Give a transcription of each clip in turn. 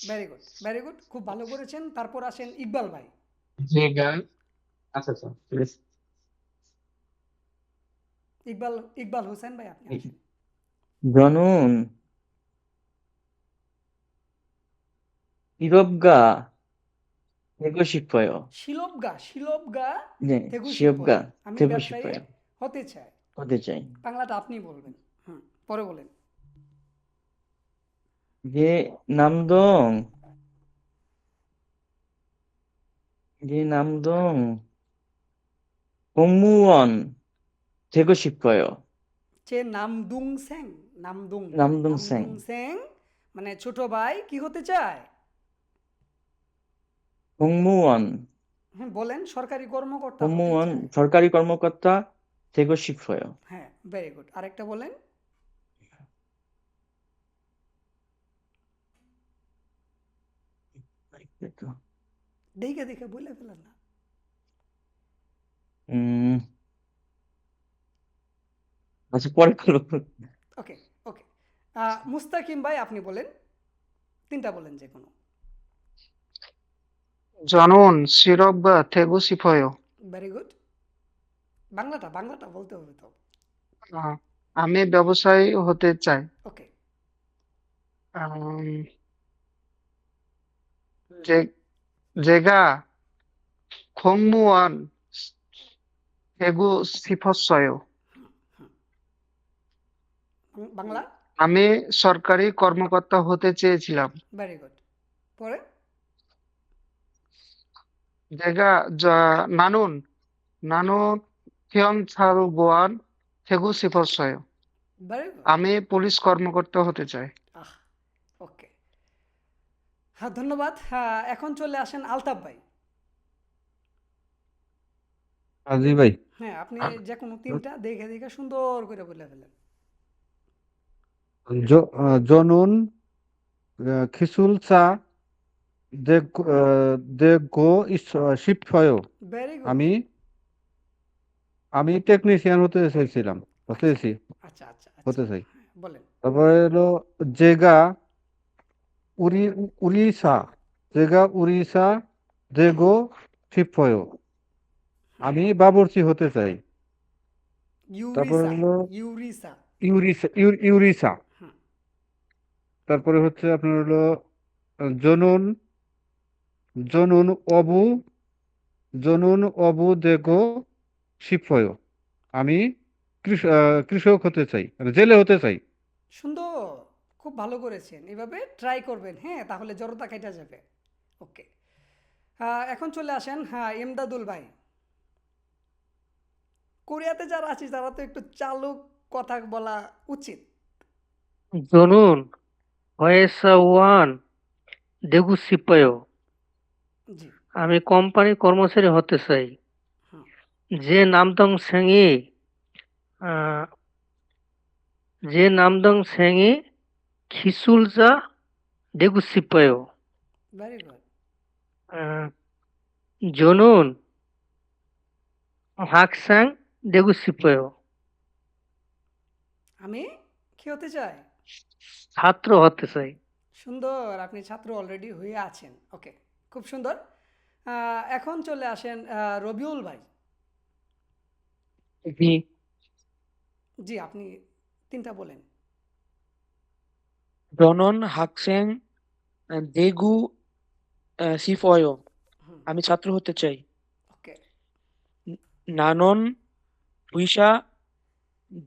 Very good, খুব ভালো করেছেন। তারপর আসেন ইকবাল ভাই। জায়গা। আচ্ছা আচ্ছা, ঠিক আছে। ইকবাল ইকবাল হোসেন ভাই, আপনি আসেন। জনন ইরবগা তেগো শিপয়। শিলবগা, শিলবগা 네, তেগুশিপয়। 시업가 আমি 되고 ব্যবসায়ী 싶어요. হতে চাই। 어디지? বাংলাটা আপনি বলবেন। হুম, পরে বলেন। 이게 남동, 이게 남동 공무원 되고 싶어요. যে নামদুং স্যাং, নামদুং, নামদুং 남동생 স্যাং মানে ছোট ভাই কি হতে চায়? 공무원, হ্যাঁ বলেন, সরকারি কর্মকর্তা হতে চায়। 공무원 सरकारी কর্মকর্তা 되고 싶어요. হ্যাঁ, ভেরি গুড। আরেকটা বলেন। 그래도, দেখে দেখে বলে ফেলেন না। 음, 아직 পরে করো। ওকে, ওকে। মুস্তাকিম ভাই আপনি বলেন, তিনটা বলেন যে কোনো। 저는 실업가 되고 싶어요. Very good. বাংলাটা বাংলাটা বলতে হবে তো। 아, আমি ব্যবসায়ী হতে চাই। ওকে। 음, 제, 제가 공무원 되고 싶었어요. বাংলা। আমি সরকারি কর্মকর্তা হতে চেয়েছিলাম। Very good. পরে। 나는 경찰관 되고 싶었어요. Very good. আমি পুলিশ কর্মকর্তা হতে চাই। আহ, ওকে। হ্যাঁ, ধন্যবাদ। হ্যাঁ, এখন চলে আসেন আলতাফ ভাই। জি ভাই। হ্যাঁ, আপনি যে কোনো তিনটা দেখে দেখে সুন্দর করে বলে ফেলেন। জনুন খিসুল চা দে গো শিপয়। Very good. আমি আমি টেকনিশিয়ান হতে চাইছিলাম, আচ্ছা, হতেছি, আচ্ছা, আচ্ছা, আচ্ছা। হতে চাই। হ্যাঁ, বলেন। তারপরে হলো জেগা উড়ি উড়িষ্যা, জেগা উড়িষ্যা দেগো শিপয়। আমি বাবুর্চি হতে চাই। তারপরে ইউরিসা, হলো ইউরিসা। ইউরিসা। হুম, তারপরে হচ্ছে আপনার হলো জনুন জনুন অবু জনুন অবু দেগো শিপয়। আমি কৃষক হতে চাই, মানে জেলে হতে চাই। সুন্দর। খুব ভালো করেছেন। এভাবে ট্রাই করবেন, হ্যাঁ? তাহলে জড়তা কেটে যাবে। ওকে। এখন চলে আসেন, হ্যাঁ, ইমদাদুল ভাই। কোরিয়াতে যারা আছি তারা তো একটু চালুক কথা বলা উচিত। 저는 회사원 되고 싶어요. জি। আমি কোম্পানি কর্মচারী হতে চাই। হুম, যে 남동생이 아, 제 남동생이 기술자 되고 싶어요. Very good. 아, 저는 학생 되고 싶어요. আমি কি হতে চাই? ছাত্র হতে চাই। সুন্দর, আপনি ছাত্র অলরেডি হয়ে আছেন। ওকে, খুব সুন্দর। এখন চলে আসেন রবিউল ভাই। জি। জি, আপনি তিনটা বলেন। 저는 학생 되고 싶어요. হুম, আমি ছাত্র হতে চাই। ওকে। 나는 의사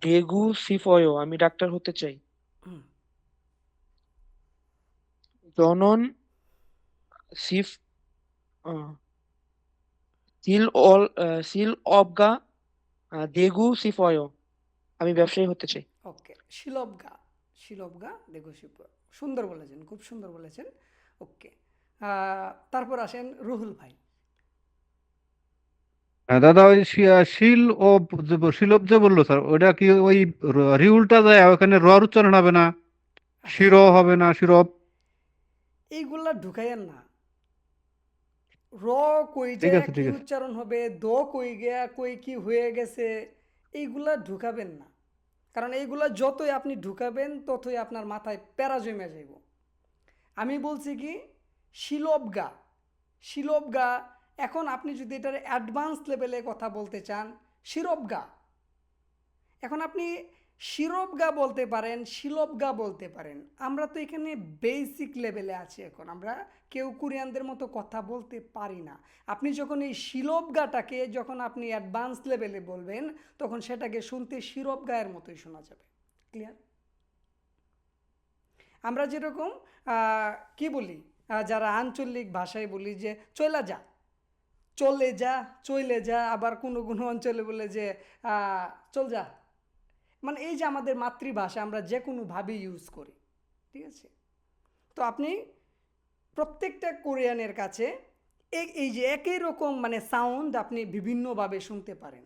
되고 싶어요. আমি ডাক্তার হতে চাই। হুম, 저는 십 어, 실업가 되고 싶어요. আমি ব্যবসায়ী হতে চাই। ওকে। শিলবগা, শিলবগা দেগোশিপ। সুন্দর বলেছেন, খুব সুন্দর বলেছেন। ওকে। তারপর আসেন রুহুল ভাই। হ্যাঁ, দাদা ওই শিল ও শিলব যে বললো স্যার, ওটা কি ওই রিউলটা যায় ওখানে র উচ্চারণ হবে না, শির হবে না, শিরব? এইগুলা ঢুকাইয়েন না। র কই ঠিক যায় আছে, কি ঠিক আছে। উচ্চারণ হবে, দ কই গিয়া কই কি হয়ে গেছে, এইগুলা ঢুকাবেন না। কারণ এইগুলা যতই আপনি ঢুকাবেন ততই আপনার মাথায় প্যারা জমে যাইব। আমি বলছি কি শিলবগা, শিলবগা। এখন আপনি যদি এটার অ্যাডভান্স লেভেলে কথা বলতে চান, শিরবগা। এখন আপনি শিরবগা বলতে পারেন, শিলবগা বলতে পারেন। আমরা তো এখানে বেসিক লেভেলে আছি, এখন আমরা কেউ কোরিয়ানদের মতো কথা বলতে পারি না। আপনি যখন এই শিলবগাটাকে যখন আপনি অ্যাডভান্স লেভেলে বলবেন, তখন সেটাকে শুনতে শিরবগায়ের মতোই শোনা যাবে। ক্লিয়ার? আমরা যেরকম কি বলি, যারা আঞ্চলিক ভাষায় বলি যে চলে যা, চলে যা, চলে যা। আবার কোনো কোনো অঞ্চলে বলে যে চল যা। মানে এই যে আমাদের মাতৃভাষা আমরা যে কোনোভাবেই ইউজ করি, ঠিক আছে? তো আপনি প্রত্যেকটা কোরিয়ানের কাছে এই যে একই রকম মানে সাউন্ড আপনি বিভিন্নভাবে শুনতে পারেন,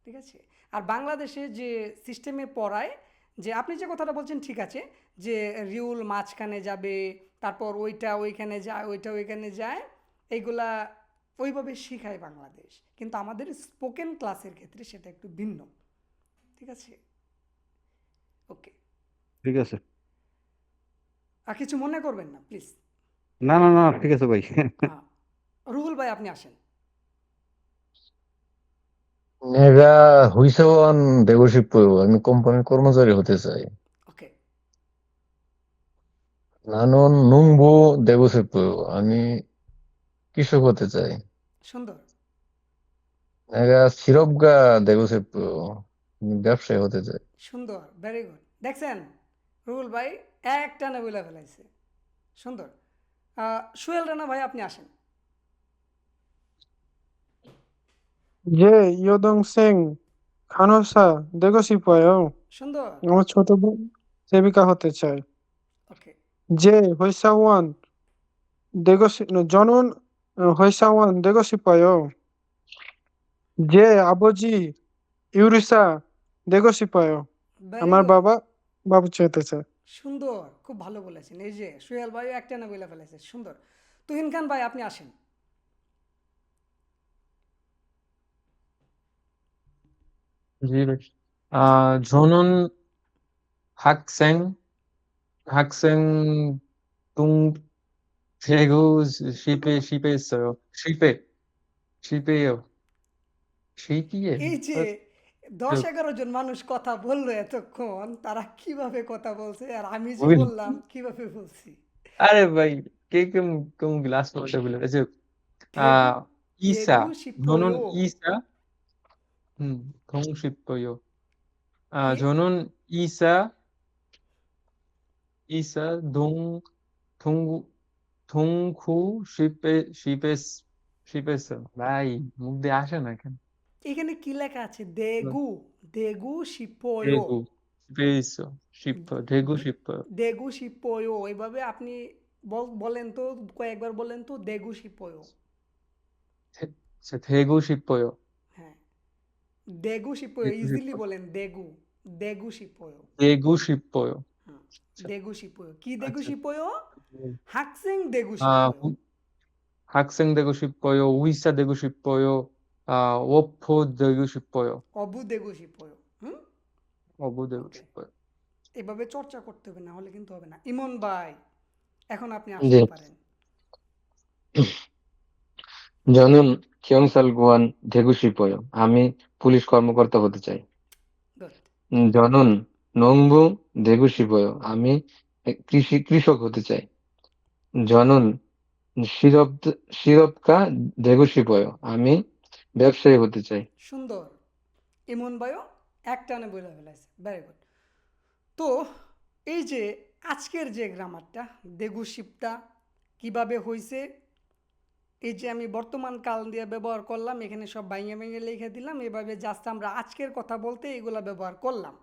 ঠিক আছে? আর বাংলাদেশে যে সিস্টেমে পড়ায়, যে আপনি যে কথাটা বলছেন ঠিক আছে, যে রিউল মাঝখানে যাবে, তারপর ওইটা ওইখানে যায়, ওইটা ওইখানে যায়, এইগুলা ওইভাবে শেখায় বাংলাদেশ। কিন্তু আমাদের স্পোকেন ক্লাসের ক্ষেত্রে সেটা একটু ভিন্ন, ঠিক আছে? ওকে, ঠিক আছে। আর কিছু মনে করবেন না প্লিজ। না না না, ঠিক আছে ভাই। রুহুল ভাই আপনি আসেন। 내가 회사원 되고 싶어요. আমি কোম্পানির কর্মচারী হতে চাই. ওকে, 나는 농부 되고 싶어요. আমি কৃষক হতে চাই. সুন্দর, 내가 실업가 되고 싶어요. আমি ব্যবসায়ী হতে চাই. সুন্দর, ভেরি গুড। দেখছেন রুহুল ভাই একটানে বলে ফেলাইছে, সুন্দর। সোহেল রানা ভাই আপনি আসেন। 예, 여동생 간호사 되고 싶어요. সুন্দর, আমার ছোট বোন সেবিকা হতে চায়। ওকে, যে 회사원 저는 회사원 되고 싶어요. যে 아버지 요리사 되고 싶어요. ভেরি আমার গুড, বাবা বাবুর্চি হতে চায়। সুন্দর, খুব ভালো বলেছেন। এই যে সোহেল ভাই একটানে বলে ফেলেছে, সুন্দর। তুহিন খান ভাই আপনি আসেন। জি ভাই। 저는 학생 되고 싶에 있어요. 싶에요. 싶이에요. এই যে 10-11 জন মানুষ কথা বললো এতক্ষণ, তারা কিভাবে কথা বলছে আর আমি যে ওই বললাম কিভাবে বলছি। আরে ভাই কে কেমন গ্লাস করতে বলে যে 대구, 이사 대구 저는 싶어요. 이사 너무 싶어요. কি? 저는 이사 동구 동구 싶었어. ভাই মুখ দিয়ে আসে না কেন? এখানে কি লেখা আছে? দেগু, দেগু শিপোয়ো, 대구 대구 싶어요. দেগু শিপোয়ো। এইভাবে আপনি বলেন তো, কয়েকবার বলেন তো, দেগু শিপোয়ো। 대구 싶어요. হ্যাঁ, দেগু শিপোয়ো, 대구 ইজিলি 싶어요. বলেন দেগু, দেগু শিপোয়ো। 대구 싶어요. হুম, আচ্ছা দেগু শিপোয়ো। কি দেগু আচ্ছা। শিপোয়ো? 학생 দেগু 아, শিপোয়ো, 학생 되고 싶어요. 의사 되고 싶어요. 워퍼 되고 싶어요. অবু দেগু শিপোয়ো। হুম, 어부 되고 ওকে। 싶어요. এভাবে চর্চা করতে হবে, না হলে কিন্তু হবে না। ইমন ভাই এখন আপনি জি. আসতে পারেন। 저는 경찰관 되고 싶어요. আমি পুলিশ কর্মকর্তা হতে চাই. গুড, 저는 농부 되고 싶어요. আমি কৃষক হতে চাই. 저는 실업가 되고 싶어요. আমি ব্যবসায়ী হতে চাই. সুন্দর। ইমন ভাইও একটানে বলে ফেলাইছে, ভেরি গুড। তো এই যে আজকের যে গ্রামারটা দেগুশিপটা কিভাবে হয়েছে, এই যে আমি বর্তমান কাল দিয়ে ব্যবহার করলাম, এখানে সব ভাঙে ভেঙে লিখে দিলাম, এভাবে জাস্ট আমরা আজকের কথা বলতে এগুলা ব্যবহার করলাম।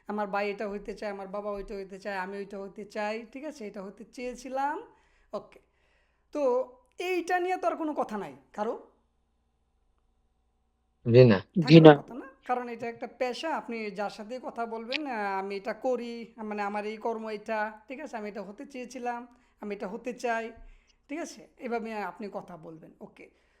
আমার ভাই এটা হইতে চায়, আমার বাবা ওইটা হইতে চায়, আমি ওইটা হইতে চাই, ঠিক আছে, এটা হইতে চেয়েছিলাম। ওকে, তো এইটা নিয়ে তো আর কোনো কথা নাই কারো, জি না. জি থাকার না। কথা না, কারণ এটা একটা পেশা। আপনি যার সাথে কথা বলবেন, আমি এটা করি, মানে আমার এই কর্ম এটা, ঠিক আছে, আমি এটা হতে চেয়েছিলাম, আমি এটা হতে চাই, ঠিক আছে, এভাবে আপনি কথা বলবেন। ওকে,